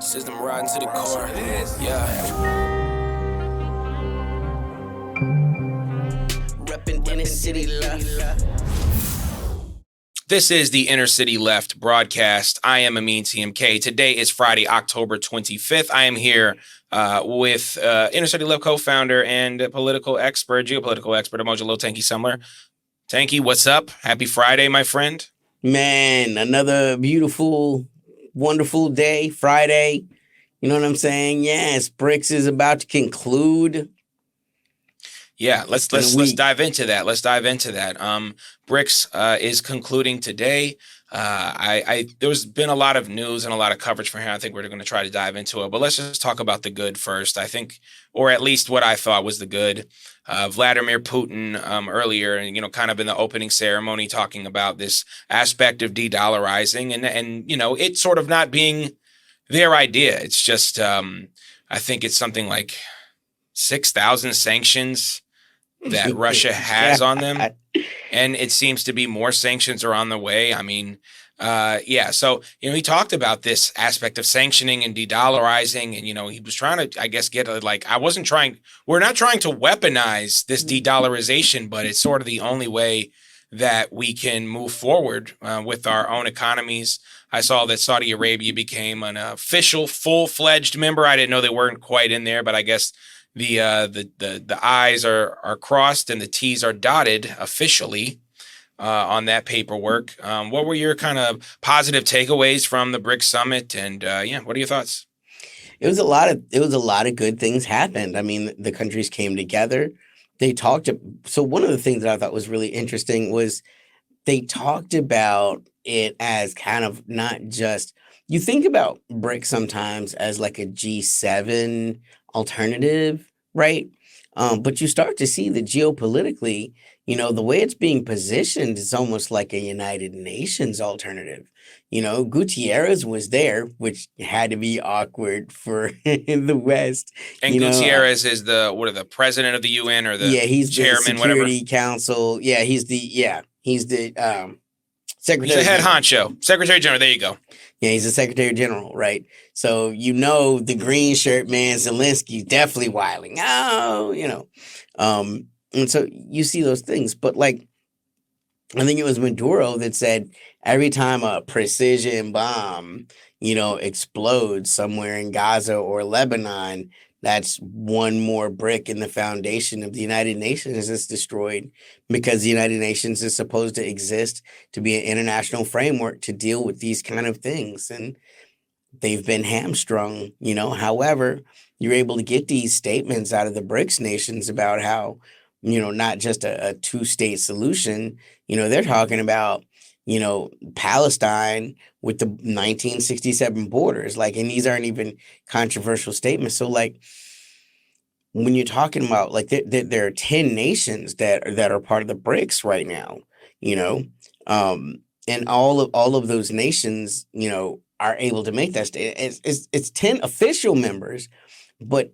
System riding to the core. Yeah. Reppin' inner city left. This is the Inner City Left broadcast. I am Amin TMK. Today is Friday, October 25th. I am here with Inner City Left co-founder and geopolitical expert, Emojalo Tanky Sumler. Tanky, what's up? Happy Friday, my friend. Man, another beautiful, wonderful day, Friday. You know what I'm saying? Yes, BRICS is about to conclude. Yeah, let's dive into that. BRICS is concluding today. There's been a lot of news and a lot of coverage from here. I think we're going to try to dive into it, but let's just talk about the good first. I think, or at least what I thought was the good. Vladimir Putin earlier, and kind of in the opening ceremony, talking about this aspect of de-dollarizing, and it's sort of not being their idea. It's just I think it's something like 6,000 sanctions that Russia has on them. And it seems to be more sanctions are on the way. I mean, so, he talked about this aspect of sanctioning and de-dollarizing. And, he was trying to, I guess, we're not trying to weaponize this de-dollarization, but it's sort of the only way that we can move forward with our own economies. I saw that Saudi Arabia became an official full-fledged member. I didn't know they weren't quite in there, but I guess the I's are crossed and the T's are dotted officially on that paperwork. What were your kind of positive takeaways from the BRICS summit? And what are your thoughts? It was a lot of good things happened. I mean, the countries came together. They talked. So one of the things that I thought was really interesting was they talked about it as kind of not just, you think about BRICS sometimes as like a G7 alternative, right? But you start to see that geopolitically, the way it's being positioned is almost like a United Nations alternative. Gutierrez was there, which had to be awkward for the West. And Gutierrez is the president of the UN or the he's chairman, the Security whatever. Council. Yeah, he's the Secretary. He's the head honcho, Secretary General. There you go. Yeah, he's the Secretary General, right? So the green shirt man Zelensky's definitely wilding. And so you see those things, but like I think it was Maduro that said every time a precision bomb, explodes somewhere in Gaza or Lebanon, that's one more brick in the foundation of the United Nations that's destroyed, because the United Nations is supposed to exist to be an international framework to deal with these kind of things. And they've been hamstrung, However, you're able to get these statements out of the BRICS nations about how, not just a two-state solution, they're talking about, Palestine with the 1967 borders, and these aren't even controversial statements. So when you're talking about there are 10 nations that are part of the BRICS right now, and all of those nations, are able to make that statement. It's 10 official members, but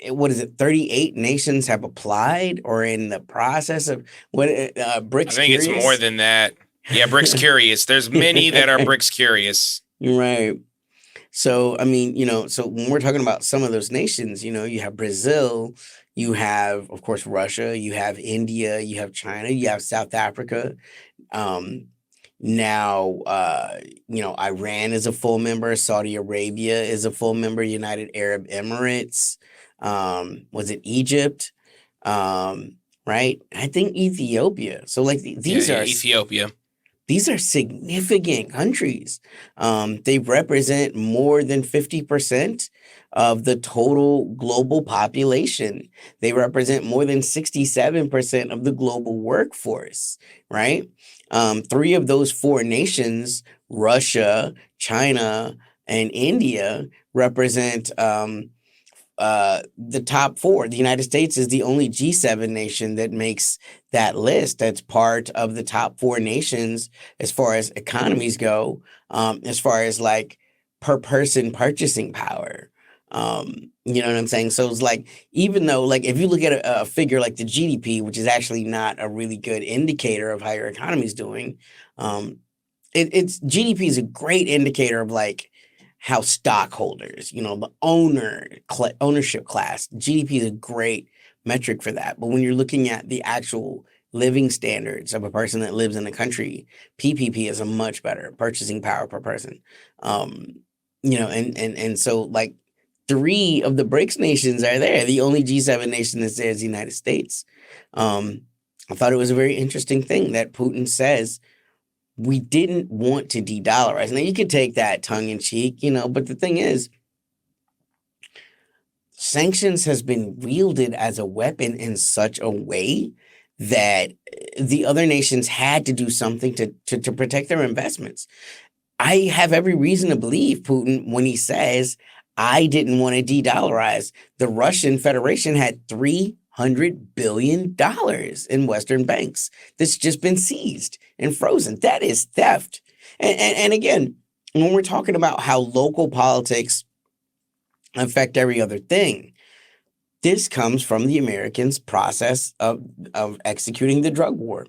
what is it? 38 nations have applied or in the process of BRICS. I think it's more than that. Yeah, BRICS curious. There's many that are BRICS curious. Right. So, I mean, so when we're talking about some of those nations, you have Brazil, you have, of course, Russia, you have India, you have China, you have South Africa. Now, Iran is a full member. Saudi Arabia is a full member. United Arab Emirates. Was it Egypt? Right? I think Ethiopia. So these are Ethiopia. These are significant countries. They represent more than 50% of the total global population. They represent more than 67% of the global workforce, right? 3 of those 4 nations, Russia, China, and India, represent the top 4. The United States is the only G7 nation that makes that list. That's part of the top 4 nations as far as economies go, as far as per person purchasing power. You know what I'm saying? So it's even though if you look at a figure like the GDP, which is actually not a really good indicator of how your economy is doing, it's GDP is a great indicator of how stockholders, the ownership class, GDP is a great metric for that. But when you're looking at the actual living standards of a person that lives in a country, PPP is a much better purchasing power per person. And so like 3 of the BRICS nations are there. The only G7 nation that's there is the United States. I thought it was a very interesting thing that Putin says we didn't want to de-dollarize. Now, you could take that tongue in cheek, but the thing is, sanctions has been wielded as a weapon in such a way that the other nations had to do something to protect their investments. I have every reason to believe Putin when he says, I didn't want to de-dollarize. The Russian Federation had $300 billion in Western banks that's just been seized and frozen. That is theft. And again, when we're talking about how local politics affect every other thing, this comes from the Americans' process of executing the drug war.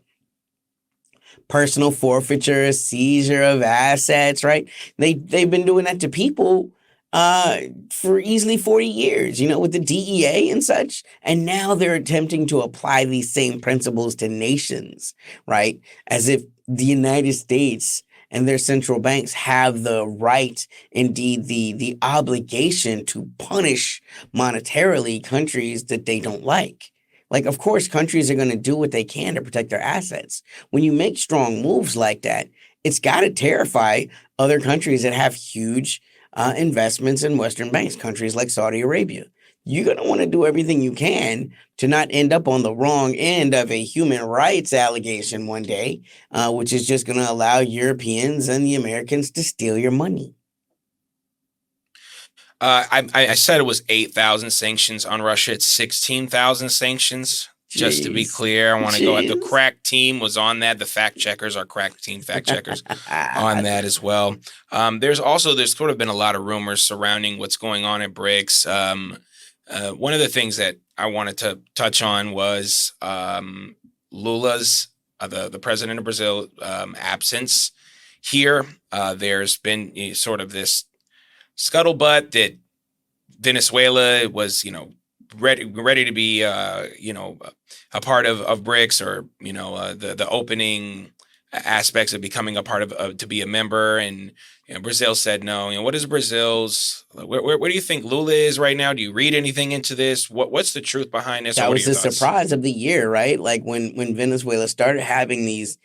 Personal forfeiture, seizure of assets, right? They've been doing that to people for easily 40 years, with the DEA and such. And now they're attempting to apply these same principles to nations, right? As if the United States and their central banks have the right, indeed the obligation to punish monetarily countries that they don't like. Like, of course, countries are going to do what they can to protect their assets. When you make strong moves like that, it's got to terrify other countries that have huge investments in Western banks, countries like Saudi Arabia. You're going to want to do everything you can to not end up on the wrong end of a human rights allegation one day, which is just going to allow Europeans and the Americans to steal your money. I said it was 8,000 sanctions on Russia. It's 16,000 sanctions. Just to be clear, I want to go at the crack team was on that. The fact checkers, our crack team fact checkers on that as well. There's sort of been a lot of rumors surrounding what's going on at BRICS. One of the things that I wanted to touch on was Lula's, the president of Brazil, absence here. There's been sort of this scuttlebutt that Venezuela was, ready to be, a part of BRICS, or the opening aspects of becoming a part of to be a member, and Brazil said no. What is Brazil's? Where do you think Lula is right now? Do you read anything into this? What's the truth behind this? That was the surprise of the year, right? Like when Venezuela started having these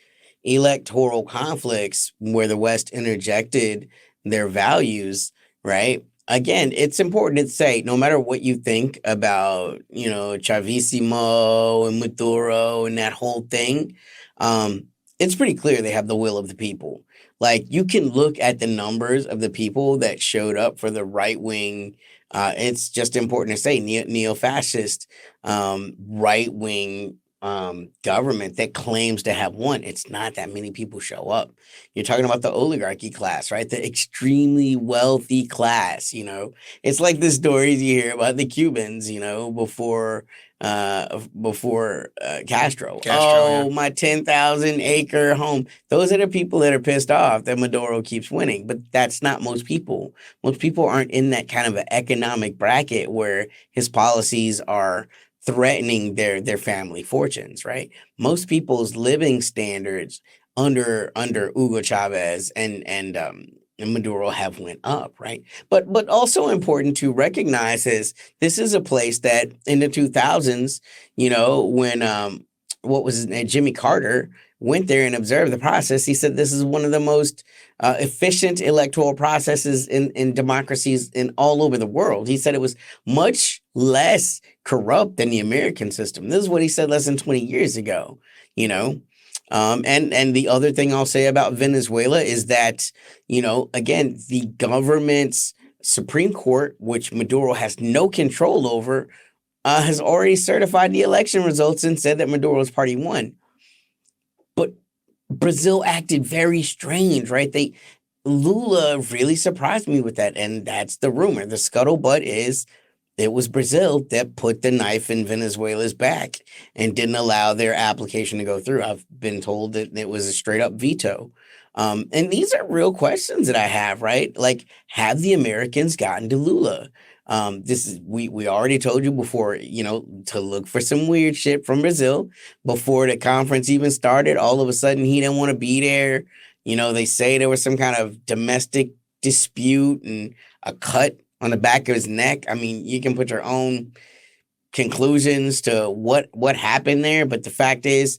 electoral conflicts where the West interjected their values, right? Again, it's important to say, no matter what you think about, Chavissimo and Maduro and that whole thing, it's pretty clear they have the will of the people. Like, you can look at the numbers of the people that showed up for the right wing. It's just important to say neo-fascist right wing government that claims to have won. It's not that many people show up. You're talking about the oligarchy class, right? The extremely wealthy class. It's like the stories you hear about the Cubans, before Castro. Oh, yeah. My 10,000 acre home. Those are the people that are pissed off that Maduro keeps winning. But that's not most people. Most people aren't in that kind of an economic bracket where his policies are threatening their family fortunes, right? Most people's living standards under Hugo Chavez and Maduro have went up, right? But also important to recognize is this is a place that in the 2000s, when what was his name, Jimmy Carter went there and observed the process. He said this is one of the most efficient electoral processes in democracies in all over the world. He said it was much less corrupt than the American system. This is what he said less than 20 years ago, And the other thing I'll say about Venezuela is that, again, the government's Supreme Court, which Maduro has no control over, has already certified the election results and said that Maduro's party won. But Brazil acted very strange, right? Lula really surprised me with that. And that's the rumor. The scuttlebutt is it was Brazil that put the knife in Venezuela's back and didn't allow their application to go through. I've been told that it was a straight up veto. And these are real questions that I have, right? Like, have the Americans gotten to Lula? This is we already told you before, to look for some weird shit from Brazil before the conference even started. All of a sudden, he didn't want to be there. They say there was some kind of domestic dispute and a cut on the back of his neck. I mean, you can put your own conclusions to what happened there, but the fact is,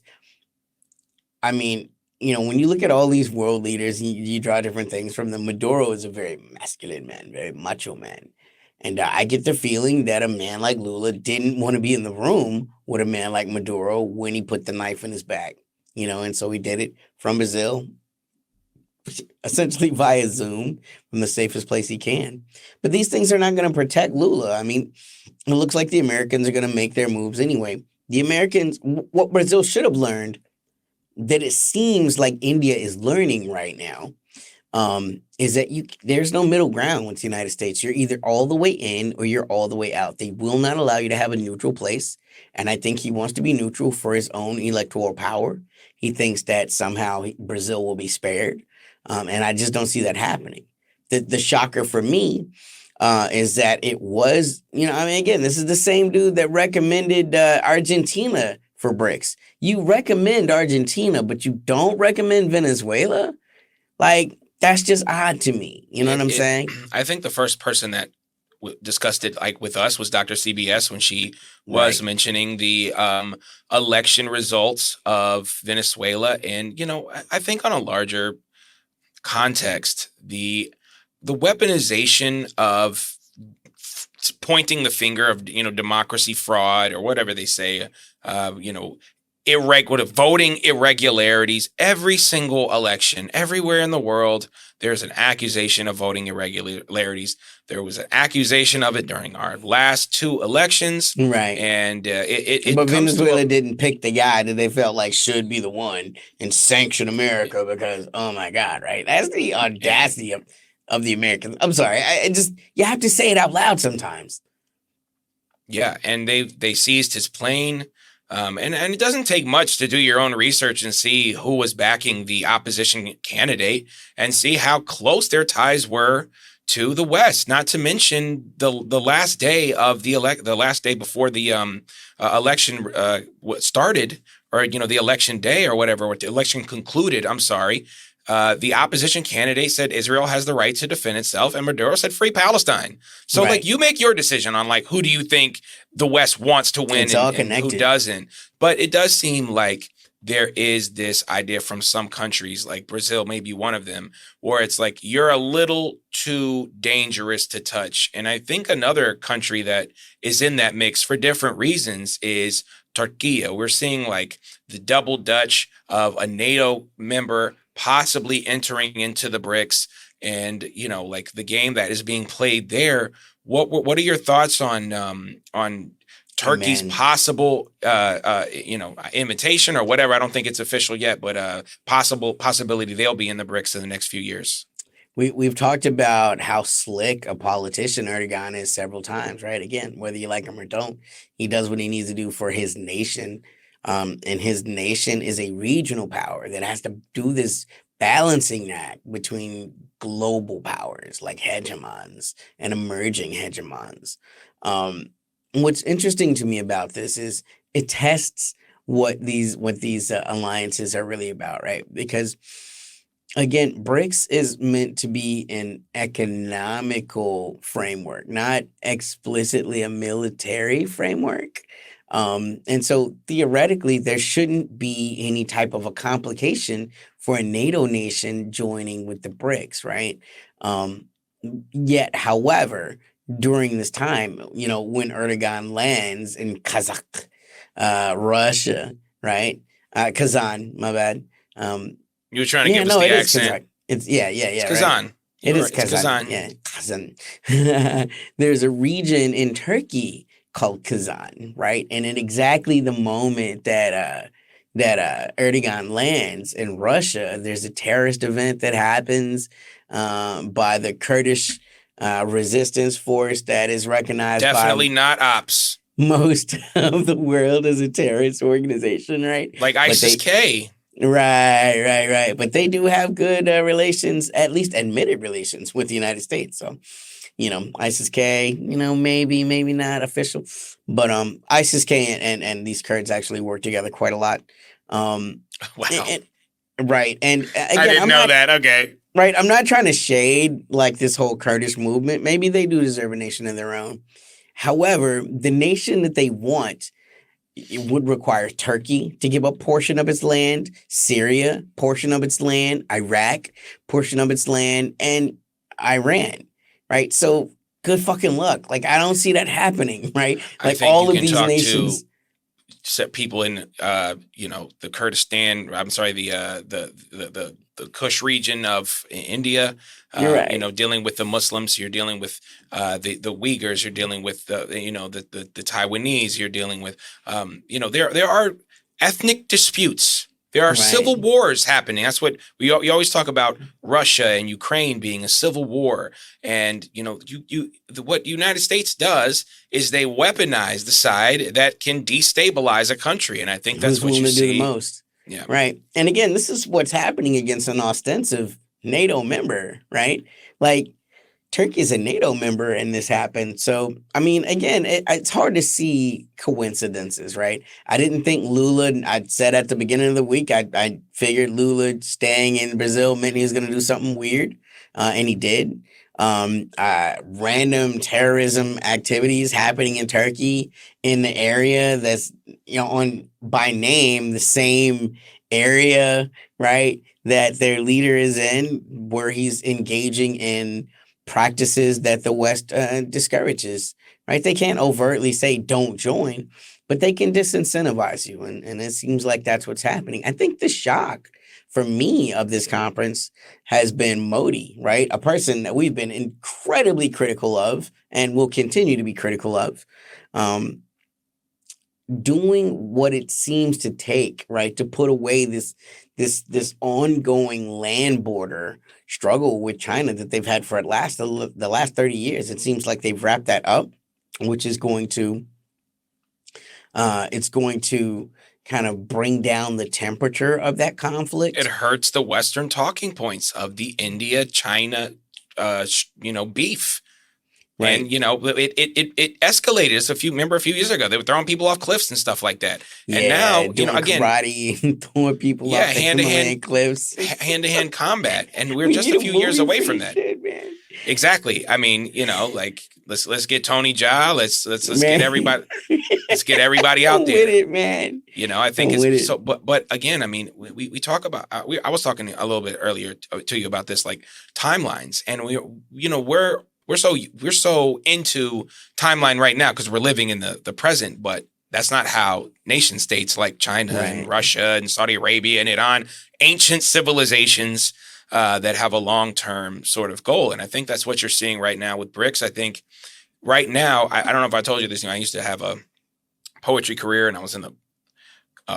I mean, when you look at all these world leaders, you draw different things from them. Maduro is a very masculine man, very macho man. And I get the feeling that a man like Lula didn't want to be in the room with a man like Maduro when he put the knife in his back, and so he did it from Brazil, essentially via Zoom, from the safest place he can. But these things are not going to protect Lula. I mean, it looks like the Americans are going to make their moves anyway. The Americans, what Brazil should have learned, that it seems like India is learning right now, is that there's no middle ground with the United States. You're either all the way in or you're all the way out. They will not allow you to have a neutral place. And I think he wants to be neutral for his own electoral power. He thinks that somehow Brazil will be spared. And I just don't see that happening. The shocker for me is that it was, again, this is the same dude that recommended Argentina for BRICS. You recommend Argentina, but you don't recommend Venezuela? Like, that's just odd to me. You know what I'm saying? I think the first person that discussed it with us was Dr. CBS when she was mentioning the election results of Venezuela. And, I think on a larger context, the weaponization of pointing the finger of, democracy fraud or whatever they say, voting irregularities. Every single election, everywhere in the world, there's an accusation of voting irregularities. There was an accusation of it during our last two elections. Right. And but Venezuela didn't pick the guy that they felt like should be the one and sanction America because, oh my God, right? That's the audacity of the Americans. I'm sorry. You have to say it out loud sometimes. Yeah. And they seized his plane. And it doesn't take much to do your own research and see who was backing the opposition candidate and see how close their ties were to the West. Not to mention the last day of the last day before the election started, or the election day or whatever, or the election concluded. I'm sorry. The opposition candidate said Israel has the right to defend itself, and Maduro said free Palestine. So, you make your decision on who do you think the West wants to win and who doesn't. But it does seem like there is this idea from some countries, like Brazil, maybe one of them, where it's like you're a little too dangerous to touch. And I think another country that is in that mix for different reasons is Turkey. We're seeing the double Dutch of a NATO member possibly entering into the BRICS, and the game that is being played there. What are your thoughts on Turkey's possible invitation or whatever? I don't think it's official yet, but possibility they'll be in the BRICS in the next few years. We've talked about how slick a politician Erdogan is several times, right? Again, whether you like him or don't, he does what he needs to do for his nation. And his nation is a regional power that has to do this balancing act between global powers like hegemons and emerging hegemons. What's interesting to me about this is it tests what these alliances are really about, right? Because again, BRICS is meant to be an economical framework, not explicitly a military framework. And so theoretically, there shouldn't be any type of a complication for a NATO nation joining with the BRICS, right? Yet, however, during this time, when Erdogan lands in Kazakh, Russia, right? Kazan, my bad. You were trying to give us the accent. It's Kazan. Right? It is Kazan. Yeah, Kazan. There's a region in Turkey called Kazan, right? And in exactly the moment that Erdogan lands in Russia, there's a terrorist event that happens by the Kurdish resistance force that is recognized definitely not ops. Most of the world as a terrorist organization, right? Like ISIS-K. Right. But they do have good relations, at least admitted relations with the United States. So, ISIS-K, maybe not official, but ISIS-K and these Kurds actually work together quite a lot. Wow. Right. And I again, didn't know that. Okay. right. I'm not trying to shade like this whole Kurdish movement. Maybe they do deserve a nation of their own. However, the nation that they want, it would require Turkey to give up portion of its land, Syria, portion of its land, Iraq, portion of its land, and Iran, right? So good fucking luck. Like, I don't see that happening, right? I Like, think all you of can these talk nations. to set people in, the Kurdistan. I'm sorry, the Kush region of India. You're right. Dealing with the Muslims. You're dealing with the Uyghurs. You're dealing with the Taiwanese. You're dealing with there are ethnic disputes. There are civil Right. wars happening. That's what we always talk about. Russia and Ukraine being a civil war, and what the United States does is they weaponize the side that can destabilize a country, and I think that's Who's what willing you to do the see. most? Yeah, Right. And again, this is what's happening against an ostensive NATO member, right? Like, Turkey is a NATO member and this happened. So, I mean, again, it's hard to see coincidences, right? I didn't think Lula, I said at the beginning of the week, I figured Lula staying in Brazil meant he was going to do something weird, and he did. Random terrorism activities happening in Turkey in the area that's, on by name, the same area, right? That their leader is in, where he's engaging in practices that the West discourages, right? They can't overtly say don't join, but they can disincentivize you. And it seems like that's what's happening. I think the shock for me of this conference has been Modi, right? A person that we've been incredibly critical of and will continue to be critical of. Doing what it seems to take, right, to put away this ongoing land border struggle with China that they've had for the last 30 years. It seems like they've wrapped that up, which is going to it's going to kind of bring down the temperature of that conflict. it hurts the Western talking points of the India-China, beef. Right. And it escalated. It's a few years ago. They were throwing people off cliffs and stuff like that. And now, doing again, karate and throwing people off the Himalayan cliffs, hand-to-hand combat, and we're We just need a few years movie away for from this that. shit, man. Exactly. I mean, let's get Tony Jaa. Let's Man. get everybody. Let's get everybody out I'm there. with it, man. I think I'm with it's it. so. But again, I mean, we talk about. I was talking a little bit earlier to you about this, like timelines, and we're so into timeline right now because we're living in the present, but that's not how nation states like China and Right. Russia and Saudi Arabia and Iran, ancient civilizations that have a long-term sort of goal. And I think that's what you're seeing right now with BRICS. I think right now, I don't know if I told you this, I used to have a poetry career and I was in the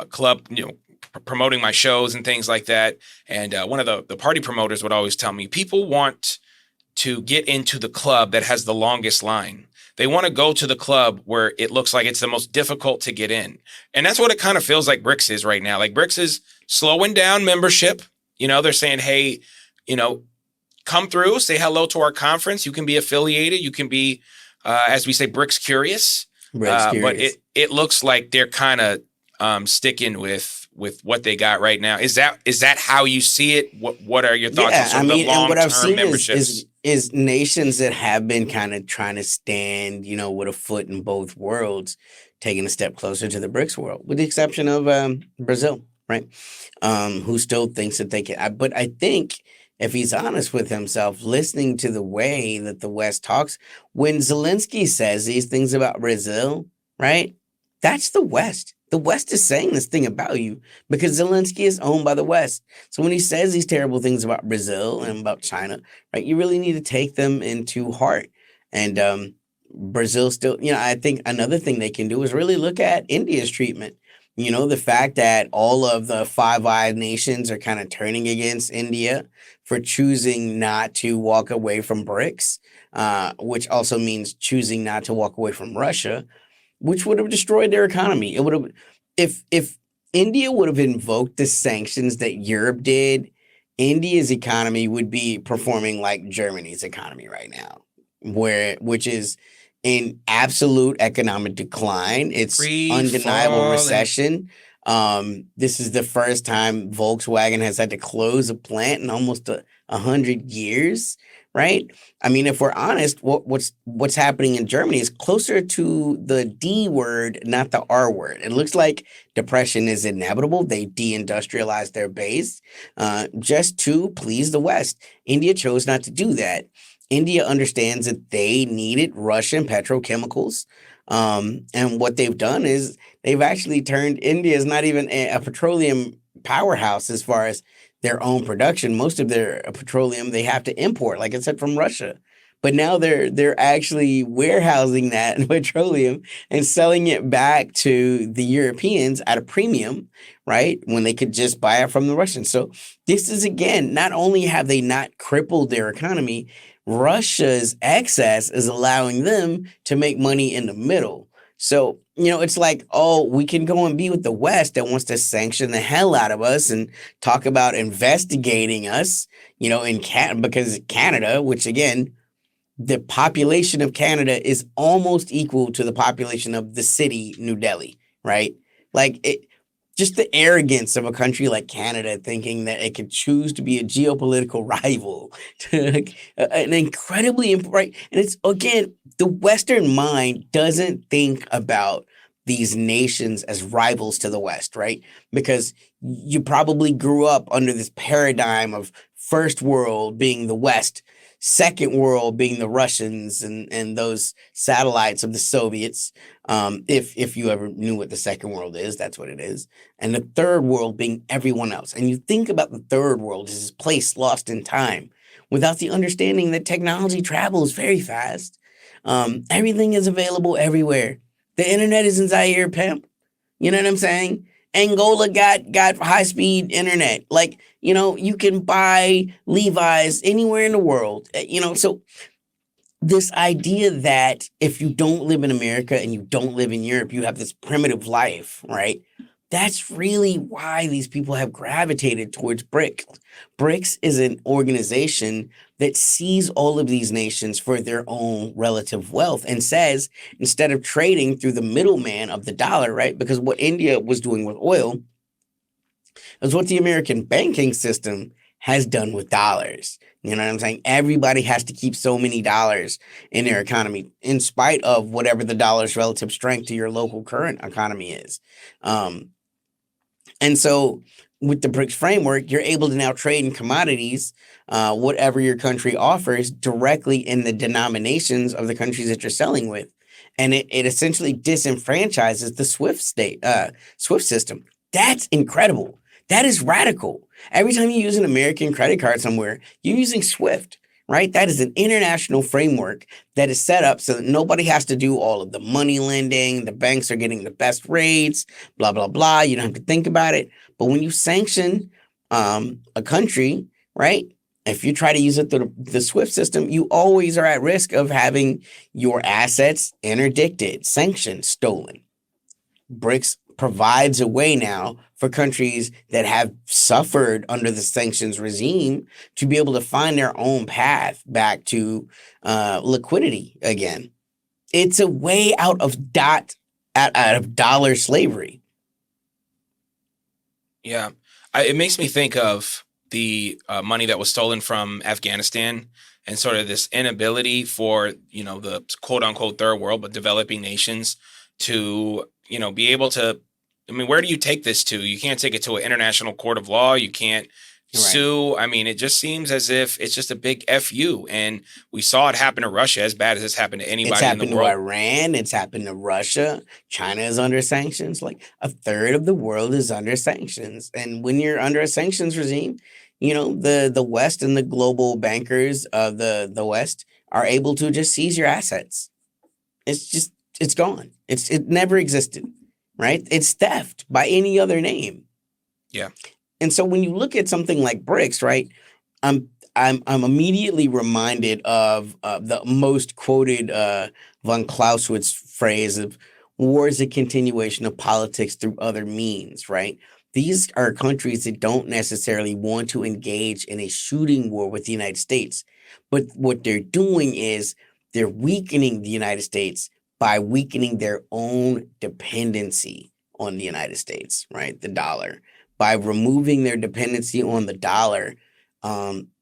club, promoting my shows and things like that. And one of the party promoters would always tell me, people want to get into the club that has the longest line. They want to go to the club where it looks like it's the most difficult to get in. And that's what it kind of feels like BRICS is right now. Like BRICS is slowing down membership. They're saying, hey, come through, say hello to our conference. You can be affiliated. You can be, as we say, BRICS curious. But it looks like they're kind of sticking with what they got right now. Is that how you see it? What are your thoughts on sort of the and what I've long-term seen memberships? is nations that have been kind of trying to stand, with a foot in both worlds, taking a step closer to the BRICS world, with the exception of Brazil, right? Who still thinks that they can. But I think if he's honest with himself, listening to the way that the West talks, when Zelensky says these things about Brazil, right? That's the West. The West is saying this thing about you because Zelensky is owned by the West. So when he says these terrible things about Brazil and about China, right, you really need to take them into heart. And Brazil still, I think another thing they can do is really look at India's treatment. The fact that all of the Five Eyes nations are kind of turning against India for choosing not to walk away from BRICS, which also means choosing not to walk away from Russia, which would have destroyed their economy. It would have, if India would have invoked the sanctions that Europe did, India's economy would be performing like Germany's economy right now, which is in absolute economic decline. It's Free undeniable falling. recession. This is the first time Volkswagen has had to close a plant in almost 100 years, right? I mean, if we're honest, what's happening in Germany is closer to the D word, not the R word. It looks like depression is inevitable. They deindustrialized their base just to please the West. India chose not to do that. India understands that they needed Russian petrochemicals. And what they've done is they've actually turned India is not even a petroleum powerhouse as far as their own production. Most of their petroleum they have to import, like I said, from Russia. But now they're actually warehousing that petroleum and selling it back to the Europeans at a premium, right? When they could just buy it from the Russians. So this is again, not only have they not crippled their economy, Russia's excess is allowing them to make money in the middle. So, it's like, oh, we can go and be with the West that wants to sanction the hell out of us and talk about investigating us, because Canada, which again, the population of Canada is almost equal to the population of the city, New Delhi, right? Like just the arrogance of a country like Canada thinking that it could choose to be a geopolitical rival to an incredibly right. And it's again, the Western mind doesn't think about these nations as rivals to the West, right? Because you probably grew up under this paradigm of first world being the West, second world being the Russians and those satellites of the Soviets. If you ever knew what the second world is, that's what it is. And the third world being everyone else. And you think about the third world as this place lost in time without the understanding that technology travels very fast. Everything is available everywhere. The internet is in Zaire, pimp. You know what I'm saying? Angola got high speed internet. Like, you can buy Levi's anywhere in the world. So this idea that if you don't live in America and you don't live in Europe, you have this primitive life, right? That's really why these people have gravitated towards BRICS. BRICS is an organization that sees all of these nations for their own relative wealth and says, instead of trading through the middleman of the dollar, right? Because what India was doing with oil is what the American banking system has done with dollars. You know what I'm saying? Everybody has to keep so many dollars in their economy, in spite of whatever the dollar's relative strength to your local current economy is. And so with the BRICS framework, you're able to now trade in commodities, whatever your country offers, directly in the denominations of the countries that you're selling with. And it essentially disenfranchises the SWIFT system. That's incredible. That is radical. Every time you use an American credit card somewhere, you're using SWIFT, right? That is an international framework that is set up so that nobody has to do all of the money lending. The banks are getting the best rates, blah, blah, blah. You don't have to think about it. But when you sanction a country, right, if you try to use it through the SWIFT system, you always are at risk of having your assets interdicted, sanctioned, stolen. BRICS provides a way now for countries that have suffered under the sanctions regime to be able to find their own path back to liquidity again. It's a way out of dollar slavery. Yeah, it makes me think of the money that was stolen from Afghanistan and sort of this inability for, the quote unquote third world, but developing nations to, be able to, where do you take this to? You can't take it to an international court of law. You can't sue. It just seems as if it's just a big FU. And we saw it happen to Russia as bad as it's happened to anybody in the world. It's happened to Iran. It's happened to Russia. China is under sanctions. Like a third of the world is under sanctions. And when you're under a sanctions regime, the West and the global bankers of the West are able to just seize your assets. It's gone. It never existed, right? It's theft by any other name. Yeah. And so when you look at something like BRICS, right, I'm immediately reminded of the most quoted von Clausewitz phrase of war is a continuation of politics through other means, right? These are countries that don't necessarily want to engage in a shooting war with the United States. But what they're doing is they're weakening the United States by weakening their own dependency on the United States, right? The dollar. By removing their dependency on the dollar,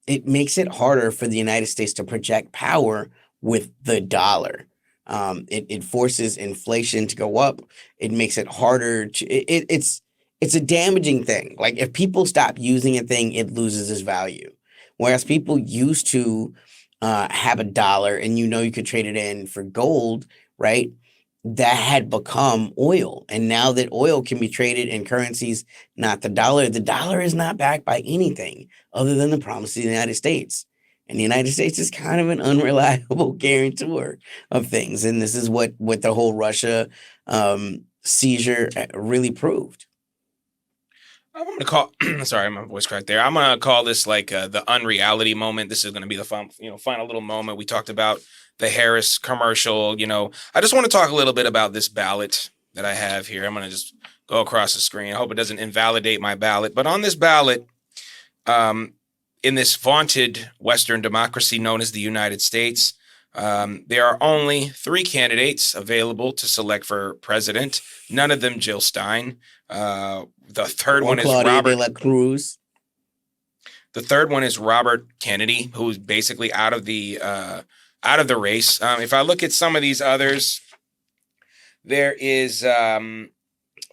it makes it harder for the United States to project power with the dollar. It forces inflation to go up. It makes it harder to. It's a damaging thing. Like if people stop using a thing, it loses its value. Whereas people used to have a dollar, and you could trade it in for gold, right? That had become oil. And now that oil can be traded in currencies, not the dollar is not backed by anything other than the promise of the United States. And the United States is kind of an unreliable guarantor of things. And this is what the whole Russia seizure really proved. I'm going to call, sorry, my voice cracked there. I'm going to call this like the unreality moment. This is going to be the final little moment. We talked about the Harris commercial. I just want to talk a little bit about this ballot that I have here. I'm going to just go across the screen. I hope it doesn't invalidate my ballot. But on this ballot, in this vaunted Western democracy known as the United States, there are only 3 candidates available to select for president. None of them Jill Stein. The third one is Robert de la Cruz. The third one is Robert Kennedy, who's basically out of the race. If I look at some of these others, there is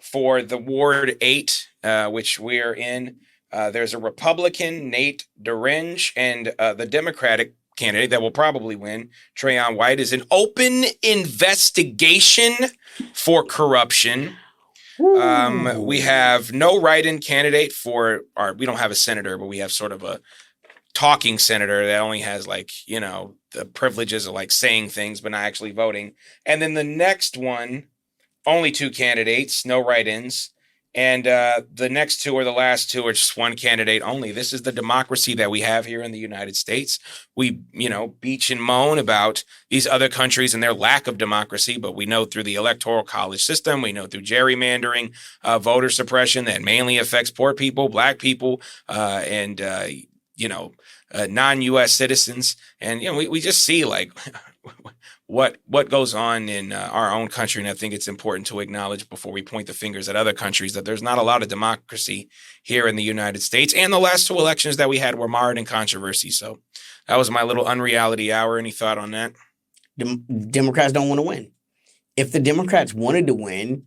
for the Ward 8, which we're in. There's a Republican, Nate Derenge, and the Democratic candidate that will probably win, Trayon White, is an open investigation for corruption. We have no write-in candidate we don't have a senator, but we have sort of a talking senator that only has the privileges of saying things, but not actually voting. And then the next one, only 2 candidates, no write-ins. And the next 2 or the last 2 are just 1 candidate only. This is the democracy that we have here in the United States. We, beach and moan about these other countries and their lack of democracy, but we know through the electoral college system, we know through gerrymandering, voter suppression that mainly affects poor people, black people, and non-U.S. citizens. And, we just see what goes on in our own country. And I think it's important to acknowledge before we point the fingers at other countries that there's not a lot of democracy here in the United States. And the last 2 elections that we had were marred in controversy. So that was my little unreality hour. Any thought on that? Democrats don't want to win. If the Democrats wanted to win,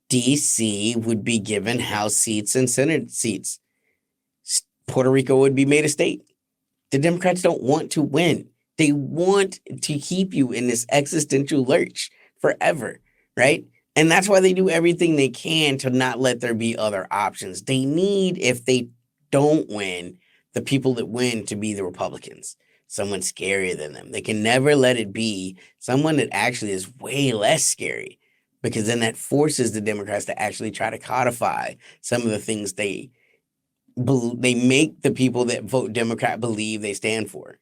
D.C. would be given House seats and Senate seats. Puerto Rico would be made a state. The Democrats don't want to win. They want to keep you in this existential lurch forever, right? And that's why they do everything they can to not let there be other options. They need, if they don't win, the people that win to be the Republicans, someone scarier than them. They can never let it be someone that actually is way less scary, because then that forces the Democrats to actually try to codify some of the things they make the people that vote Democrat believe they stand for,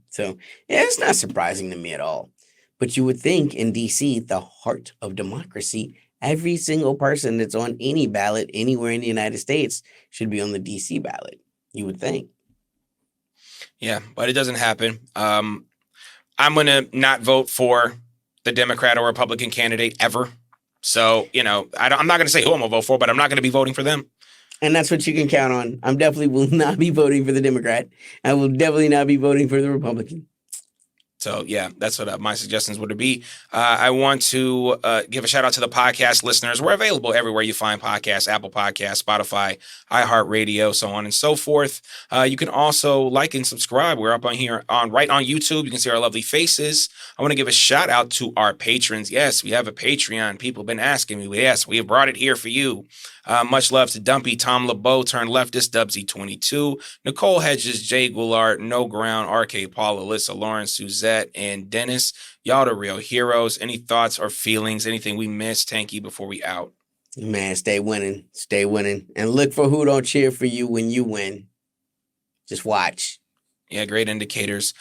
So it's not surprising to me at all. But you would think in D.C., the heart of democracy, every single person that's on any ballot anywhere in the United States should be on the D.C. ballot. You would think. Yeah, but it doesn't happen. I'm going to not vote for the Democrat or Republican candidate ever. So, I'm not going to say who I'm going to vote for, but I'm not going to be voting for them. And that's what you can count on. I definitely will not be voting for the Democrat. I will definitely not be voting for the Republican. So, yeah, that's what my suggestions would be. I want to give a shout out to the podcast listeners. We're available everywhere you find podcasts, Apple Podcasts, Spotify, iHeartRadio, so on and so forth. You can also like and subscribe. We're up on here right on YouTube. You can see our lovely faces. I want to give a shout out to our patrons. Yes, we have a Patreon. People have been asking me. Yes, we have brought it here for you. Much love to Dumpy, Tom LeBeau, Turn Leftist, Dubsy22, Nicole Hedges, Jay Goulart, No Ground, RK Paul, Alyssa, Lawrence, Suzette, and Dennis. Y'all the real heroes. Any thoughts or feelings, anything we missed, Tanky, before we out? Man, stay winning. Stay winning. And look for who don't cheer for you when you win. Just watch. Yeah, great indicators.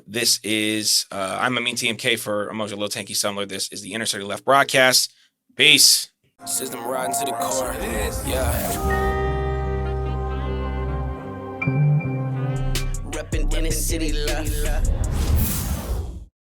This is I'm Amin TMK for Emoji Lil Tanky Sumler. This is the Inner City Left broadcast. Peace. System riding to the core. Yeah. Reppin' in the city left.